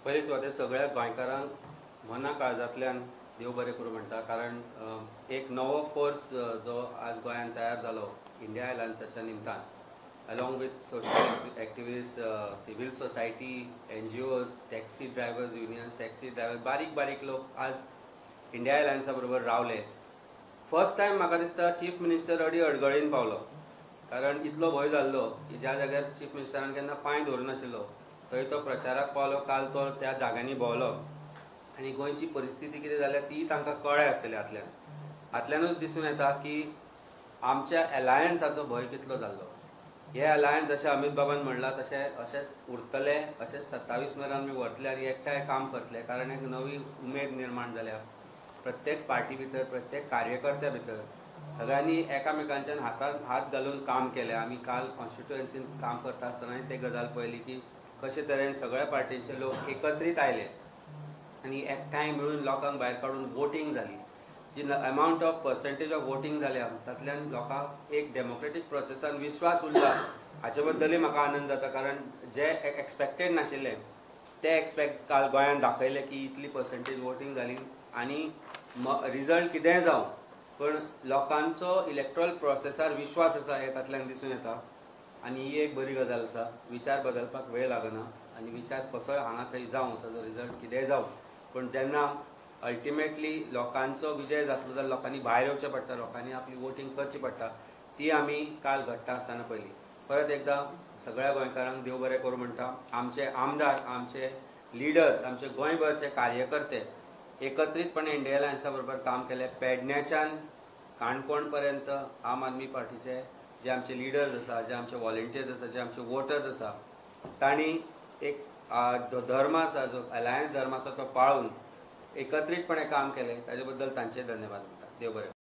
पयलीं सुवातेर सगळ्या गोंयकारांक मना काळजांतल्यान देव बरें करूं म्हणटा. कारण एक नवो फोर्स जो आज गोंयांत तयार जालो इंडिया अलायन्साच्या निमतान, along with social activist, civil society, NGOs, taxi drivers unions, taxi drivers, बारीक बारीक लोक आज इंडिया अलायन्सा बरोबर रावले. फर्स्ट टायम म्हाका दिसता चीफ मिनिस्टर अडी अडगळीन पावलो. कारण इतलो भंय जाल्लो की ज्या जाग्यार चीफ मिनिस्टरान केन्ना पांय दवरुनाशिल्लो थंय तो प्रचाराक पावलो. काल तो त्या जाग्यांनी भोंवलो आनी गोंयची परिस्थिती कितें जाल्या ती तांकां कळ्ळें आसतलें. हातल्यानूच दिसून येता की आमच्या अलायन्साचो भंय कितलो जाल्लो. हे अलायन्स जशें अमित बाबान म्हणलां अशेंच उरतले, अशेंच 27 मेरेन आमी व्हरतले आनी एकठांय काम करतले. कारण एक नवी उमेद निर्माण जाल्या प्रत्येक पार्टी भितर, प्रत्येक कार्यकर्त्या भितर. सगळ्यांनी एकामेकांच्यान हातांत हात घालून काम केलें. आमी काल कॉन्स्टिट्युएन्सीन काम करता आसतना ते गजाल पळयली की कशे तरेन सगळ्या पार्टींचे लोक एकत्रीत आयले आनी एकठांय मेळून लोकांक भायर काडून वोटींग जाली. जी amount of percentage of voting जाल्या तातूंतल्यान लोकांक एक डेमोक्रेटीक प्रोसेसान विश्वास उरला. हाचे बद्दलूय म्हाका आनंद जाता. कारण जे एक्सपेक्टेड नाशिल्ले ते काल गोंयांत दाखयले की इतली पर्संटेज वोटींग जाली. आनी रिजल्ट कितेंय जावं पण लोकांचो इलेक्ट्रल प्रोसेसार विश्वास आसा हे तातूंतल्यान दिसून येता. आनी ही एक बरी गजाल आसा. विचार बदलपाक वेळ लागना आनी विचार कसोय हांगा थंय जावं, ताजो रिजल्ट कितेंय जावं, पण जेन्ना अल्टिमेटली लोकांचो विजय जातलो जाल्यार लोकांनी भायर येवचें पडटा, लोकांनी आपली वोटींग करची पडटा. ती आमी काल घडटा आसतना पयली. परत एकदां सगळ्या गोंयकारांक देव बरें करूं म्हणटा. आमचे आमदार, आमचे लिडर्स, आमचे गोंयभरचे कार्यकर्ते एकत्रीतपणे इंडिया अलायन्सा बरोबर काम केलें. पेडण्याच्यान काणकोण पर्यंत आम आदमी पार्टीचे जे आमचे लिडर्स आसा, जे आमचे वॉलंटियर्स आसा, जे आमचे वोटर्स आसा, तांणी एक जो धर्म आसा, जो अलायन्स धर्म आसा तो पाळून एकत्रीतपणे काम केलें. ताजे बद्दल तांचे धन्यवाद म्हणटा. देव बरें.